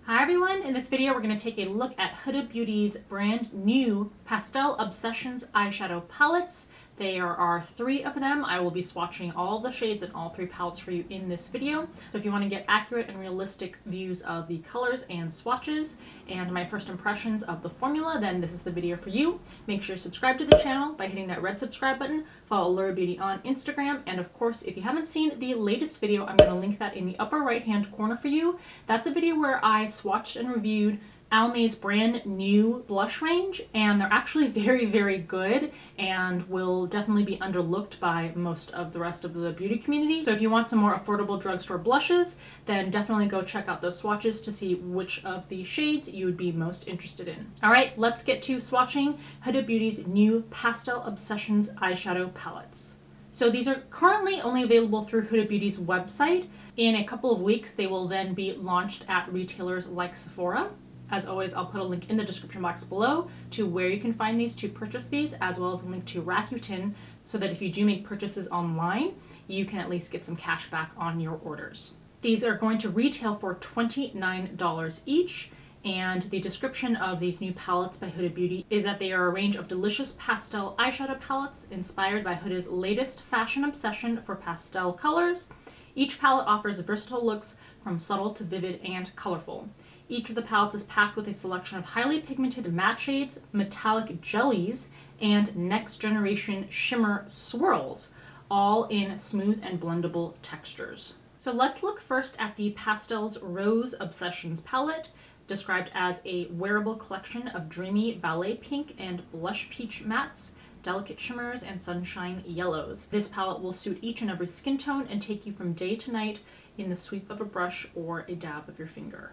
Hi everyone, in this video we're going to take a look at Huda Beauty's brand new Pastel Obsessions eyeshadow palettes. There are 3 of them. I will be swatching all the shades and all 3 palettes for you in this video. So if you want to get accurate and realistic views of the colors and swatches and my first impressions of the formula, then this is the video for you. Make sure you subscribe to the channel by hitting that red subscribe button. Follow Allura Beauty on Instagram, and of course if you haven't seen the latest video, I'm going to link that in the upper right hand corner for you. That's a video where I swatched and reviewed Almay's brand new blush range, and they're actually very good and will definitely be underlooked by most of the rest of the beauty community. So if you want some more affordable drugstore blushes, then definitely go check out those swatches to see which of the shades you would be most interested in. Alright, let's get to swatching Huda Beauty's new Pastel Obsessions eyeshadow palettes. So these are currently only available through Huda Beauty's website. In a couple of weeks, they will then be launched at retailers like Sephora. As always, I'll put a link in the description box below to where you can find these to purchase these, as well as a link to Rakuten, so that if you do make purchases online, you can at least get some cash back on your orders. These are going to retail for $29 each, and the description of these new palettes by Huda Beauty is that they are a range of delicious pastel eyeshadow palettes inspired by Huda's latest fashion obsession for pastel colors. Each palette offers versatile looks from subtle to vivid and colorful. Each of the palettes is packed with a selection of highly pigmented matte shades, metallic jellies, and next generation shimmer swirls, all in smooth and blendable textures. So let's look first at the Pastels Rose Obsessions palette, described as a wearable collection of dreamy ballet pink and blush peach mattes, delicate shimmers, and sunshine yellows. This palette will suit each and every skin tone and take you from day to night in the sweep of a brush or a dab of your finger.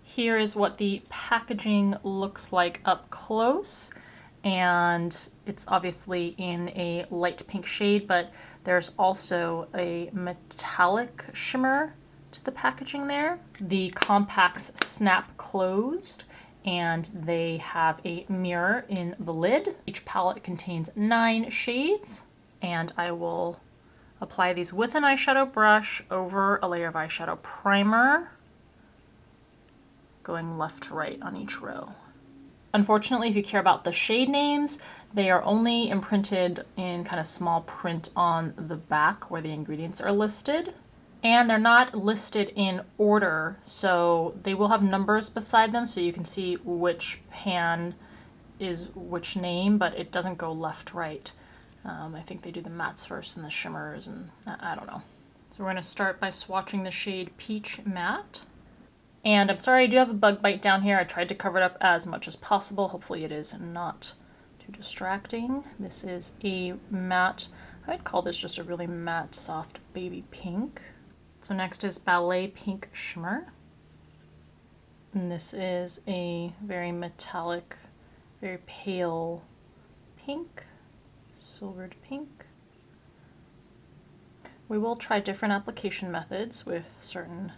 Here is what the packaging looks like up close, and it's obviously in a light pink shade, but there's also a metallic shimmer to the packaging there. The compacts snap closed, and they have a mirror in the lid. Each palette contains 9 shades, and I will apply these with an eyeshadow brush over a layer of eyeshadow primer, going left to right on each row. Unfortunately, if you care about the shade names, they are only imprinted in kind of small print on the back where the ingredients are listed. And they're not listed in order, so they will have numbers beside them so you can see which pan is which name, but it doesn't go left right. I think they do the mattes first and the shimmers, and I don't know. So we're going to start by swatching the shade Peach Matte. And I'm sorry, I do have a bug bite down here. I tried to cover it up as much as possible. Hopefully it is not too distracting. This is a matte, I'd call this just a really matte, soft baby pink. So next is Ballet Pink Shimmer. And this is a very metallic, very pale pink, silvered pink. We will try different application methods with certain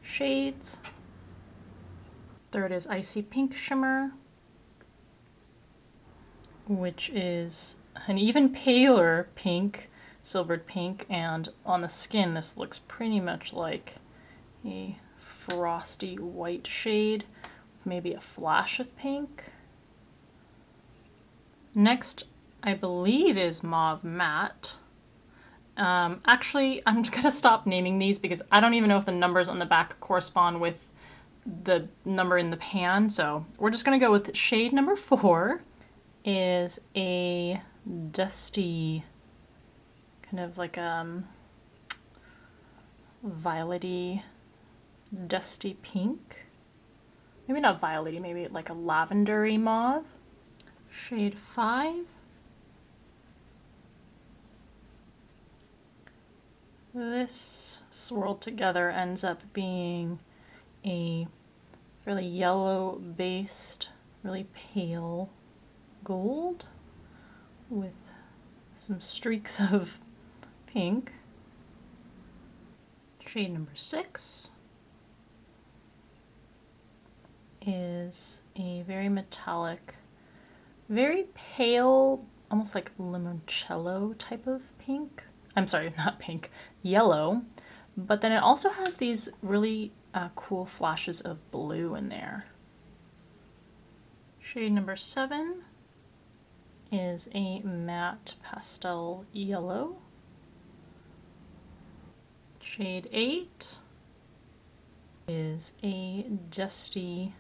shades. Third is Icy Pink Shimmer, which is an even paler pink, silvered pink, and on the skin this looks pretty much like a frosty white shade with maybe a flash of pink. Next, I believe, is Mauve Matte. Actually, I'm gonna stop naming these because I don't even know if the numbers on the back correspond with the number in the pan, so we're just gonna go with shade number 4. Is a dusty, kind of like violety, dusty pink. Maybe not violety, maybe like a lavendery mauve. Shade 5. This swirled together ends up being a really yellow based, really pale gold with some streaks of pink. Shade number 6 is a very metallic, very pale, almost like limoncello type of pink. I'm sorry, not pink, yellow. But then it also has these really cool flashes of blue in there. Shade number 7 is a matte pastel yellow. Shade 8 is a dusty,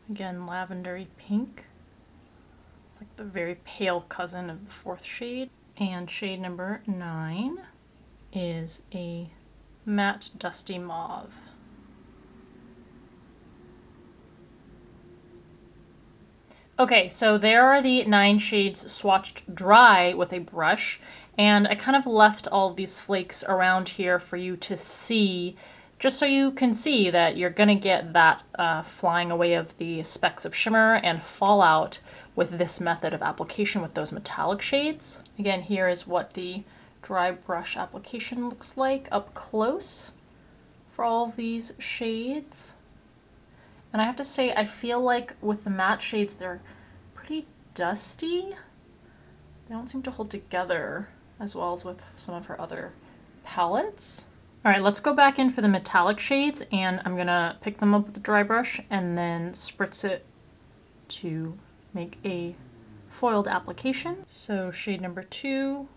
again, lavendery pink. It's like the very pale cousin of the 4th shade. And shade number 9 is a matte dusty mauve. Okay, so there are the 9 shades swatched dry with a brush, and I kind of left all of these flakes around here for you to see, just so you can see that you're gonna get that flying away of the specks of shimmer and fallout with this method of application with those metallic shades. Again, here is what the dry brush application looks like up close for all of these shades. And I have to say, I feel like with the matte shades, they're pretty dusty. They don't seem to hold together as well as with some of her other palettes. All right, let's go back in for the metallic shades, and I'm gonna pick them up with the dry brush and then spritz it to make a foiled application. So shade number 2,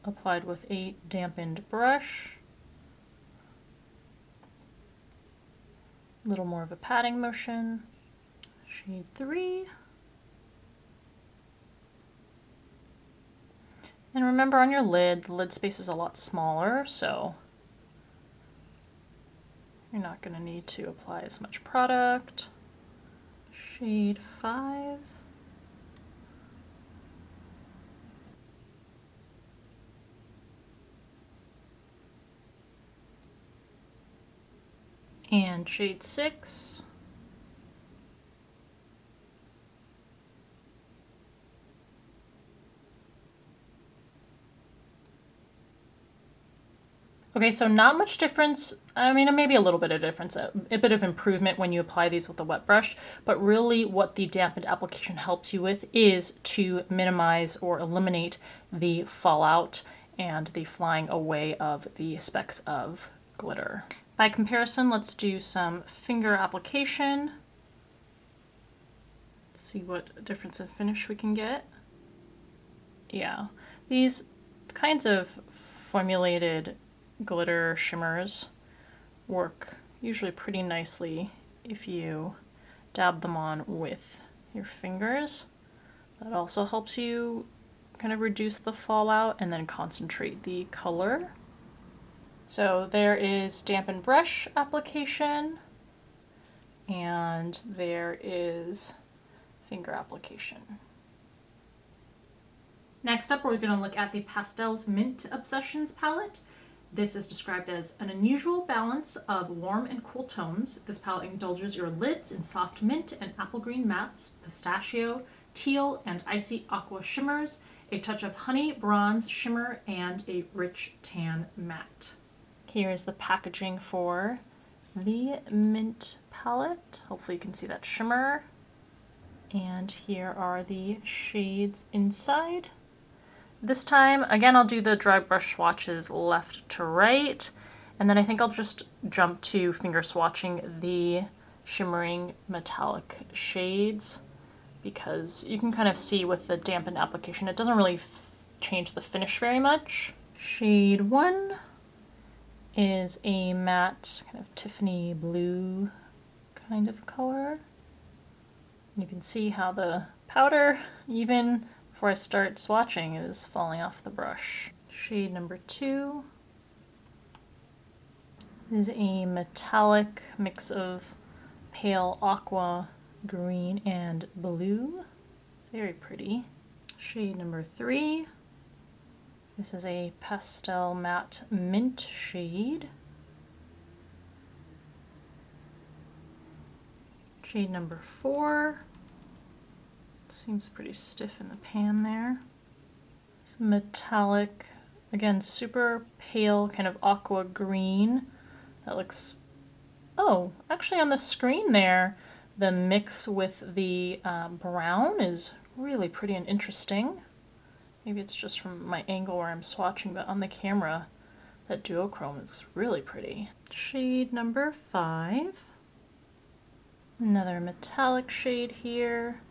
applied with a dampened brush. A little more of a patting motion. Shade 3. And remember, on your lid, the lid space is a lot smaller, so you're not going to need to apply as much product. Shade 5. And shade 6. Okay, so not much difference. I mean, maybe a little bit of difference, a bit of improvement when you apply these with a wet brush, but really what the dampened application helps you with is to minimize or eliminate the fallout and the flying away of the specks of glitter. By comparison, let's do some finger application. See what difference in finish we can get. Yeah, these kinds of formulated glitter shimmers work usually pretty nicely if you dab them on with your fingers. That also helps you kind of reduce the fallout and then concentrate the color. So there is dampened brush application, and there is finger application. Next up, we're going to look at the Pastels Mint Obsessions palette. This is described as an unusual balance of warm and cool tones. This palette indulges your lids in soft mint and apple green mattes, pistachio, teal, and icy aqua shimmers, a touch of honey, bronze, shimmer, and a rich tan matte. Here is the packaging for the mint palette. Hopefully you can see that shimmer. And here are the shades inside. This time, again, I'll do the dry brush swatches left to right, and then I think I'll just jump to finger swatching the shimmering metallic shades, because you can kind of see with the dampened application, it doesn't really change the finish very much. Shade 1 is a matte kind of Tiffany blue kind of color. You can see how the powder, even before I start swatching, is falling off the brush. Shade number 2 is a metallic mix of pale aqua, green, and blue. Very pretty. Shade number 3. This is a pastel matte mint shade. Shade number 4. Seems pretty stiff in the pan there. It's metallic, again, super pale, kind of aqua green. That looks, oh, actually on the screen there, the mix with the brown is really pretty and interesting. Maybe it's just from my angle where I'm swatching, but on the camera, That duochrome is really pretty. Shade number 5. Another metallic shade here.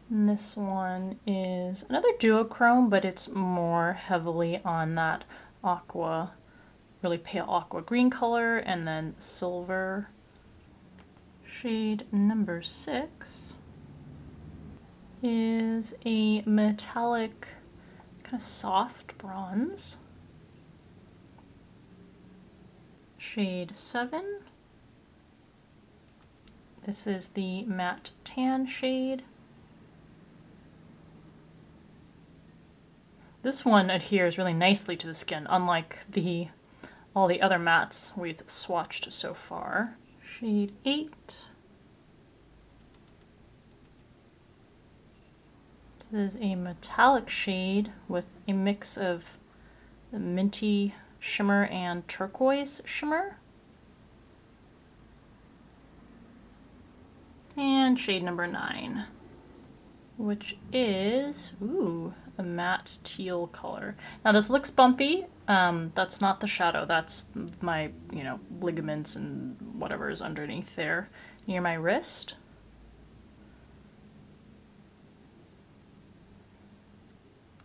And this one is another duochrome, but it's more heavily on that aqua, really pale aqua green color, and then silver. Shade number 6 is a metallic, kind of soft bronze. Shade 7. This is the matte tan shade. This one adheres really nicely to the skin, unlike all the other mattes we've swatched so far. Shade 8. This is a metallic shade with a mix of the minty shimmer and turquoise shimmer. And shade number 9, which is, ooh, a matte teal color. Now this looks bumpy. That's not the shadow. That's my, ligaments and whatever is underneath there near my wrist.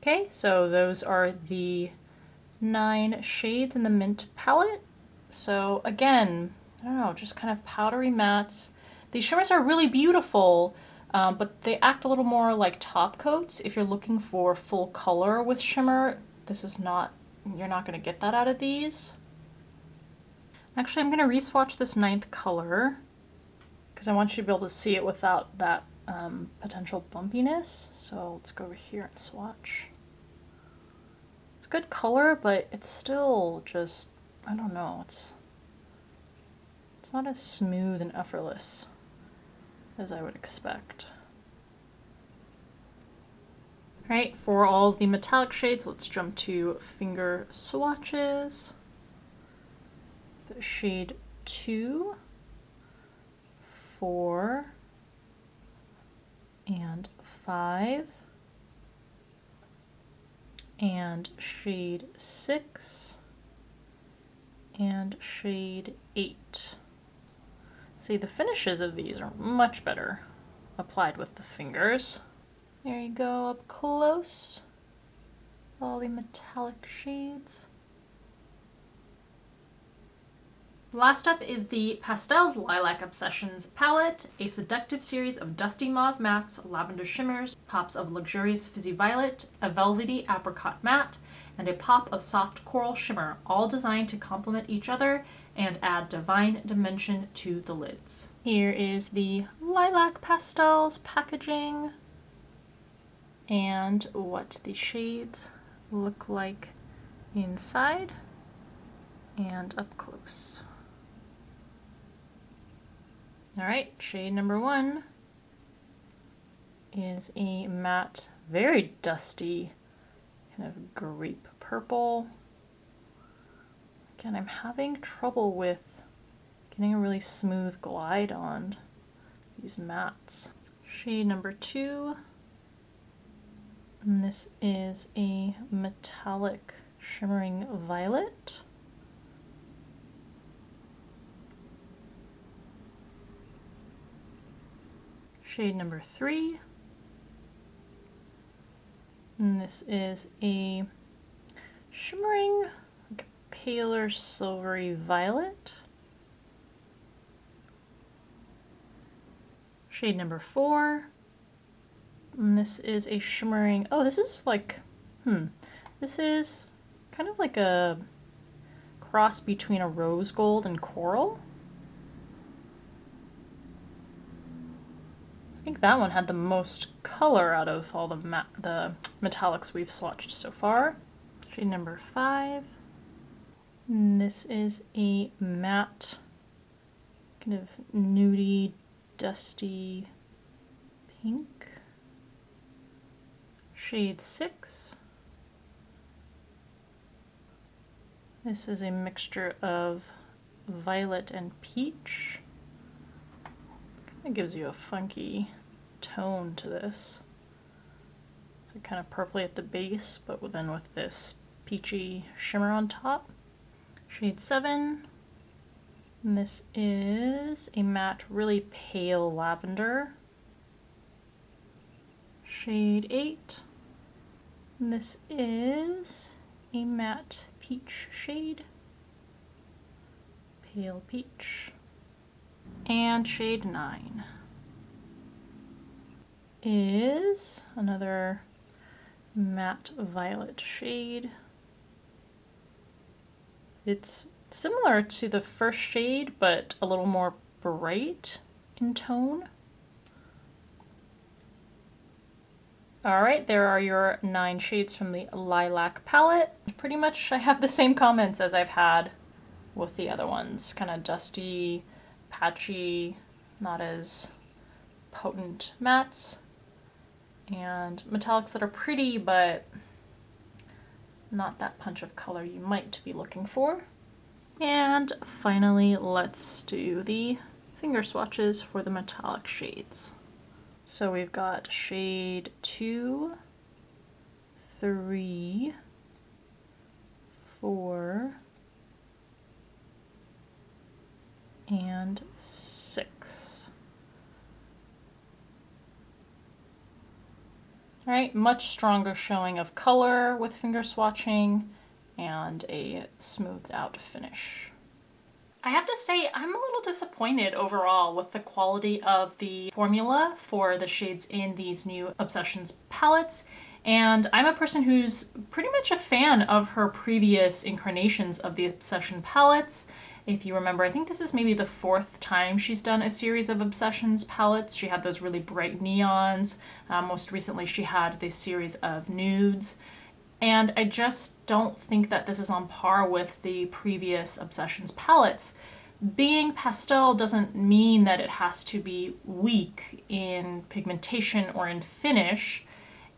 Okay, so those are the 9 shades in the mint palette. So again, I don't know, just kind of powdery mattes. These shimmers are really beautiful, but they act a little more like top coats. If you're looking for full color with shimmer, you're not going to get that out of these. Actually, I'm going to re-swatch this 9th color because I want you to be able to see it without that potential bumpiness. So let's go over here and swatch. It's good color, but it's still just, I don't know, it's not as smooth and effortless as I would expect. All right, for all the metallic shades, let's jump to finger swatches. Shade 2, 4, and 5, and shade 6, and shade 8. See, the finishes of these are much better applied with the fingers. There you go, up close. All the metallic shades. Last up is the Pastels Lilac Obsessions palette, a seductive series of dusty mauve mattes, lavender shimmers, pops of luxurious fizzy violet, a velvety apricot matte, and a pop of soft coral shimmer, all designed to complement each other and add divine dimension to the lids. Here is the Lilac Pastels packaging and what the shades look like inside and up close. All right, shade number 1 is a matte, very dusty, kind of grape purple. Again, I'm having trouble with getting a really smooth glide on these mattes. Shade number 2, and this is a metallic shimmering violet. Shade number 3, and this is a shimmering, like a paler silvery violet. Shade number 4, and this is a shimmering, oh, this is like, this is kind of like a cross between a rose gold and coral. I think that one had the most color out of all the metallics we've swatched so far. Shade number 5. And this is a matte, kind of nudie, dusty pink. Shade 6. This is a mixture of violet and peach. It gives you a funky tone to this. It's kind of purpley at the base, but then with this peachy shimmer on top. shade 7. And this is a matte, really pale lavender. Shade 8. And this is a matte peach shade. Pale peach. And shade 9 is another matte violet shade. It's similar to the first shade, but a little more bright in tone. All right, there are your 9 shades from the Lilac Palette. Pretty much I have the same comments as I've had with the other ones. Kind of dusty, patchy, not as potent mattes, and metallics that are pretty, but not that punch of color you might be looking for. And finally, let's do the finger swatches for the metallic shades. So we've got shade 2, 3, 4, and 6. All right, much stronger showing of color with finger swatching and a smoothed out finish. I have to say, I'm a little disappointed overall with the quality of the formula for the shades in these new Obsessions palettes. And I'm a person who's pretty much a fan of her previous incarnations of the Obsession palettes. If you remember, I think this is maybe the 4th time she's done a series of Obsessions palettes. She had those really bright neons. Most recently, she had this series of nudes. And I just don't think that this is on par with the previous Obsessions palettes. Being pastel doesn't mean that it has to be weak in pigmentation or in finish.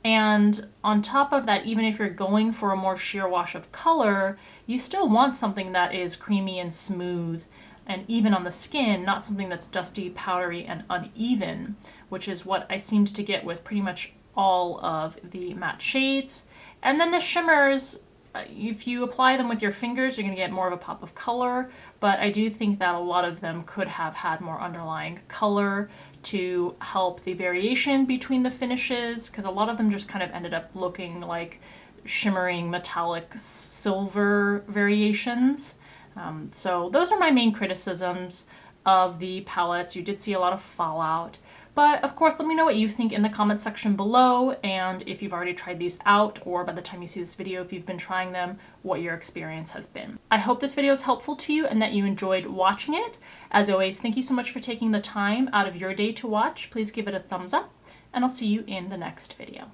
And on top of that, even if you're going for a more sheer wash of color, you still want something that is creamy and smooth and even on the skin, not something that's dusty, powdery, and uneven, which is what I seemed to get with pretty much all of the matte shades. And then the shimmers, if you apply them with your fingers, you're going to get more of a pop of color, but I do think that a lot of them could have had more underlying color to help the variation between the finishes, because a lot of them just kind of ended up looking like shimmering metallic silver variations. So those are my main criticisms of the palettes. You did see a lot of fallout. But of course, let me know what you think in the comment section below, and if you've already tried these out, or by the time you see this video, if you've been trying them, what your experience has been. I hope this video is helpful to you and that you enjoyed watching it. As always, thank you so much for taking the time out of your day to watch. Please give it a thumbs up, and I'll see you in the next video.